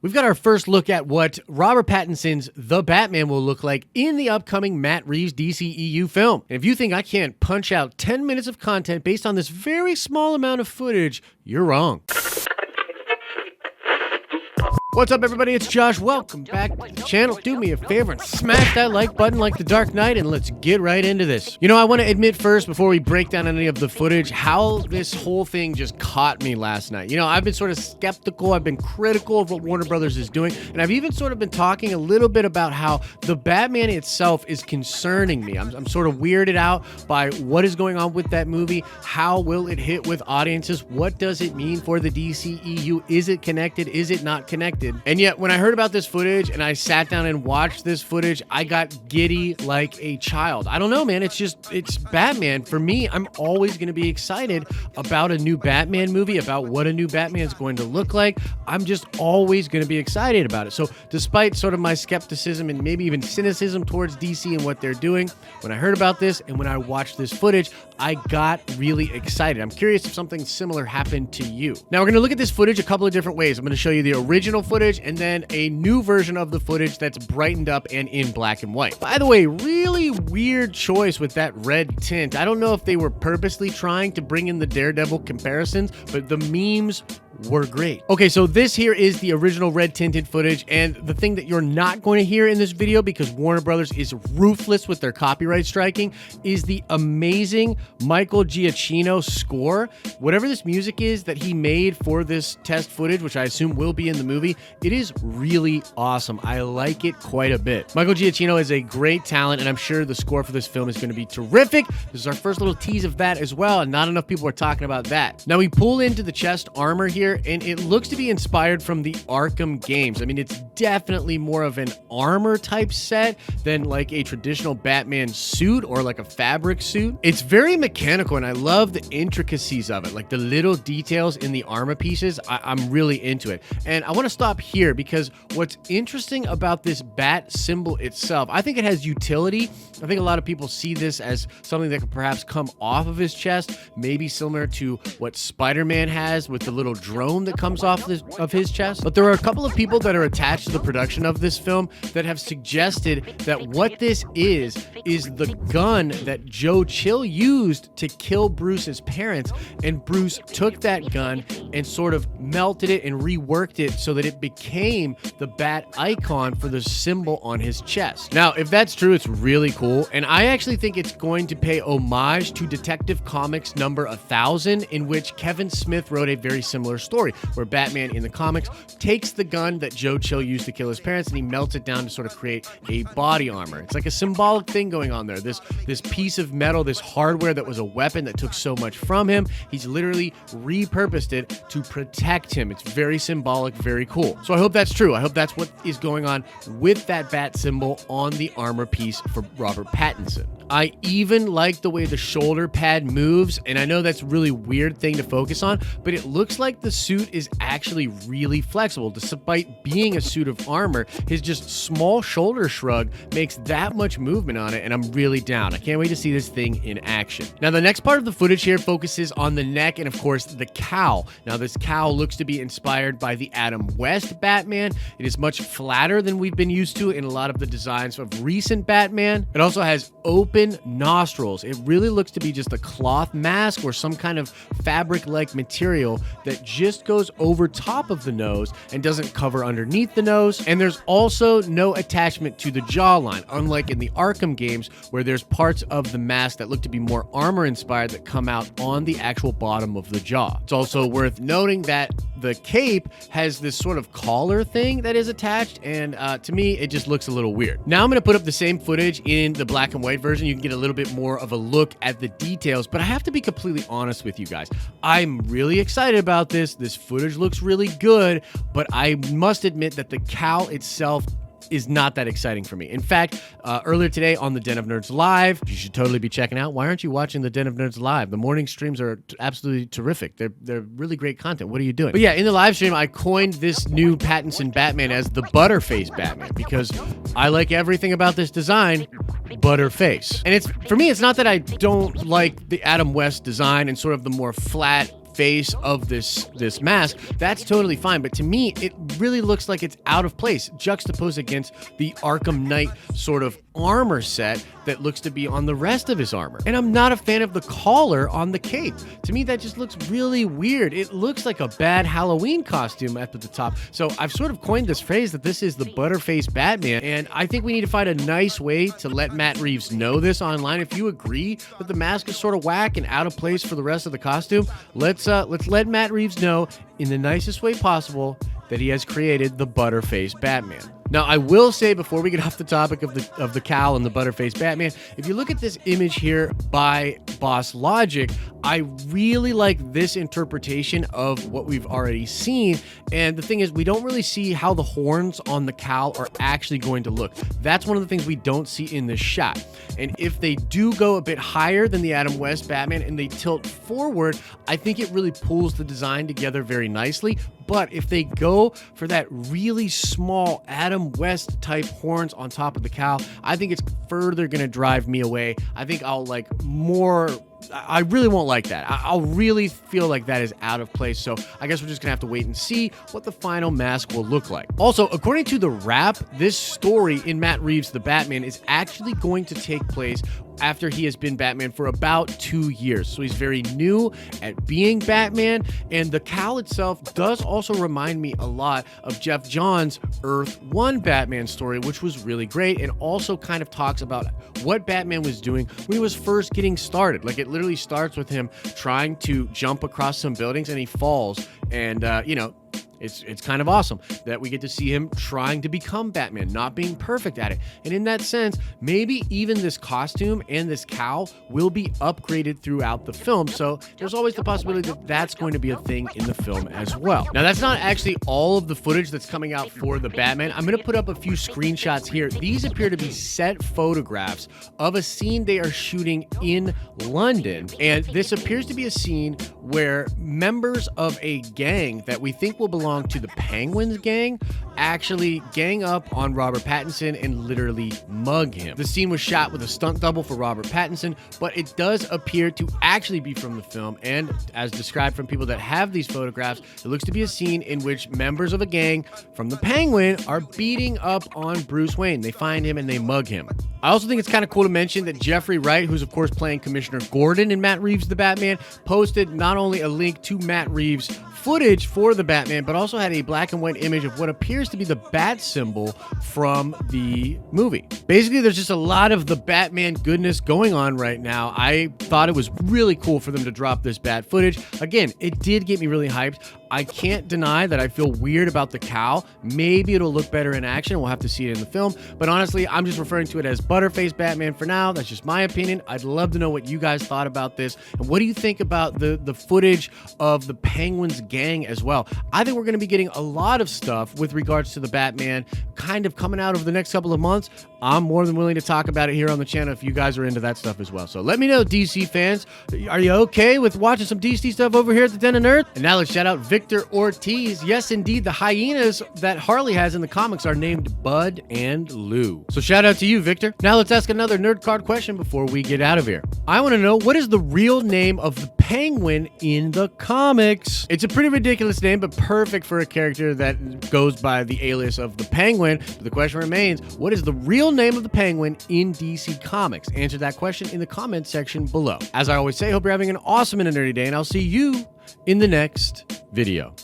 We've got our first look at what Robert Pattinson's The Batman will look like in the upcoming Matt Reeves DCEU film. And if you think I can't punch out 10 minutes of content based on this very small amount of footage, you're wrong. What's up, everybody? It's Josh. Welcome back to the channel. Do me a favor and smash that like button like the Dark Knight, and let's get right into this. You know, I want to admit first, before we break down any of the footage, how this whole thing just caught me last night. You know, I've been sort of skeptical. I've been critical of what Warner Brothers is doing, and I've even sort of been talking a little bit about how the Batman itself is concerning me. I'm sort of weirded out by what is going on with that movie. How will it hit with audiences? What does it mean for the DCEU? Is it connected? Is it not connected? And yet, when I heard about this footage and I sat down and watched this footage, I got giddy like a child. I don't know, man. It's Batman. For me, I'm always going to be excited about a new Batman movie, about what a new Batman is going to look like. I'm just always going to be excited about it. So despite sort of my skepticism and maybe even cynicism towards DC and what they're doing, when I heard about this and when I watched this footage, I got really excited. I'm curious if something similar happened to you. Now, we're going to look at this footage a couple of different ways. I'm going to show you the original footage and then a new version of the footage that's brightened up and in black and white. By the way, really weird choice with that red tint. I don't know if they were purposely trying to bring in the Daredevil comparisons, but the memes were great. Okay, so this here is the original red tinted footage, and the thing that you're not going to hear in this video, because Warner Brothers is ruthless with their copyright striking, is the amazing Michael Giacchino score. Whatever this music is that he made for this test footage, which I assume will be in the movie, it is really awesome. I like it quite a bit. Michael Giacchino is a great talent, and I'm sure the score for this film is going to be terrific. This is our first little tease of that as well, and not enough people are talking about that. Now, we pull into the chest armor here, and it looks to be inspired from the Arkham games. I mean, it's definitely more of an armor type set than like a traditional Batman suit or like a fabric suit. It's very mechanical, and I love the intricacies of it, like the little details in the armor pieces. I'm really into it. And I want to stop here because what's interesting about this bat symbol itself, I think it has utility. I think a lot of people see this as something that could perhaps come off of his chest, maybe similar to what Spider-Man has with the little drone that comes off of his chest. But there are a couple of people that are attached to the production of this film that have suggested that what this is the gun that Joe Chill used to kill Bruce's parents, and Bruce took that gun and sort of melted it and reworked it so that it became the bat icon for the symbol on his chest. Now, if that's true, it's really cool, and I actually think it's going to pay homage to Detective Comics number 1000, in which Kevin Smith wrote a very similar story, where Batman in the comics takes the gun that Joe Chill used to kill his parents and he melts it down to sort of create a body armor. It's like a symbolic thing going on there. This piece of metal, this hardware that was a weapon that took so much from him, he's literally repurposed it to protect him. It's very symbolic, very cool. So I hope that's true. I hope that's what is going on with that bat symbol on the armor piece for Robert Pattinson. I even like the way the shoulder pad moves, and I know that's a really weird thing to focus on, but it looks like the suit is actually really flexible. Despite being a suit of armor, his just small shoulder shrug makes that much movement on it, and I'm really down. I can't wait to see this thing in action. Now, the next part of the footage here focuses on the neck and, of course, the cowl. Now, this cowl looks to be inspired by the Adam West Batman. It is much flatter than we've been used to in a lot of the designs of recent Batman. It also has open nostrils. It really looks to be just a cloth mask or some kind of fabric-like material that just goes over top of the nose and doesn't cover underneath the nose. And there's also no attachment to the jawline, unlike in the Arkham games where there's parts of the mask that look to be more armor-inspired that come out on the actual bottom of the jaw. It's also worth noting that the cape has this sort of collar thing that is attached, and to me, it just looks a little weird. Now I'm going to put up the same footage in the black and white version. You can get a little bit more of a look at the details, but I have to be completely honest with you guys. I'm really excited about this. This footage looks really good, but I must admit that the cowl itself is not that exciting for me. In fact, earlier today on the Den of Nerds Live, you should totally be checking out. Why aren't you watching the Den of Nerds Live? The morning streams are absolutely terrific. They're really great content. What are you doing? But yeah, in the live stream, I coined this new Pattinson Batman as the Butterface Batman because I like everything about this design, Butterface. And it's, for me, it's not that I don't like the Adam West design and sort of the more flat, face of this mask, that's totally fine. But to me, it really looks like it's out of place, juxtaposed against the Arkham Knight sort of armor set that looks to be on the rest of his armor. And I'm not a fan of the collar on the cape. To me, that just looks really weird. It looks like a bad Halloween costume at the top. So I've sort of coined this phrase that this is the Butterface Batman, and I think we need to find a nice way to let Matt Reeves know this online. If you agree that the mask is sort of whack and out of place for the rest of the costume, let's let Matt Reeves know in the nicest way possible that he has created the Butterface Batman. Now, I will say before we get off the topic of the cowl and the Butterface Batman, if you look at this image here by Boss Logic, I really like this interpretation of what we've already seen. And the thing is, we don't really see how the horns on the cowl are actually going to look. That's one of the things we don't see in this shot. And if they do go a bit higher than the Adam West Batman and they tilt forward, I think it really pulls the design together very nicely. But if they go for that really small Adam West type horns on top of the cowl, I think it's further going to drive me away. I think I'll like more... I really won't like that. I'll really feel like that is out of place. So I guess we're just gonna have to wait and see what the final mask will look like. Also, according to The Wrap, this story in Matt Reeves' The Batman is actually going to take place after he has been Batman for about 2 years. So he's very new at being Batman. And the cowl itself does also remind me a lot of Jeff Johns' Earth 1 Batman story, which was really great, and also kind of talks about what Batman was doing when he was first getting started. Like, it literally starts with him trying to jump across some buildings and he falls, and it's kind of awesome that we get to see him trying to become Batman, not being perfect at it. And in that sense, maybe even this costume and this cowl will be upgraded throughout the film. So there's always the possibility that that's going to be a thing in the film as well. Now, that's not actually all of the footage that's coming out for the Batman. I'm going to put up a few screenshots here. These appear to be set photographs of a scene they are shooting in London. And this appears to be a scene where members of a gang that we think will belong to the Penguin's gang actually gang up on Robert Pattinson and literally mug him. The scene was shot with a stunt double for Robert Pattinson, but it does appear to actually be from the film, and as described from people that have these photographs, it looks to be a scene in which members of a gang from the Penguin are beating up on Bruce Wayne. They find him and they mug him. I also think it's kind of cool to mention that Jeffrey Wright, who's of course playing Commissioner Gordon in Matt Reeves' The Batman, posted not only a link to Matt Reeves' footage for the Batman, but also had a black and white image of what appears to be the bat symbol from the movie. Basically, there's just a lot of the Batman goodness going on right now. I thought it was really cool for them to drop this bat footage. Again, it did get me really hyped. I can't deny that I feel weird about the cowl. Maybe it'll look better in action. We'll have to see it in the film. But honestly, I'm just referring to it as Butterface Batman for now. That's just my opinion. I'd love to know what you guys thought about this. And what do you think about the footage of the Penguin's gang as well? I think we're going to be getting a lot of stuff with regards to the Batman kind of coming out over the next couple of months. I'm more than willing to talk about it here on the channel if you guys are into that stuff as well. So let me know, DC fans. Are you okay with watching some DC stuff over here at the Den of Nerd? And now let's shout out Victor Ortiz. Yes, indeed, the hyenas that Harley has in the comics are named Bud and Lou. So shout out to you, Victor. Now let's ask another nerd card question before we get out of here. I want to know, what is the real name of the Penguin in the comics? It's a pretty ridiculous name, but perfect for a character that goes by the alias of the Penguin. But the question remains, what is the real name of the Penguin in DC Comics? Answer that question in the comments section below. As I always say, hope you're having an awesome and a nerdy day, and I'll see you in the next video.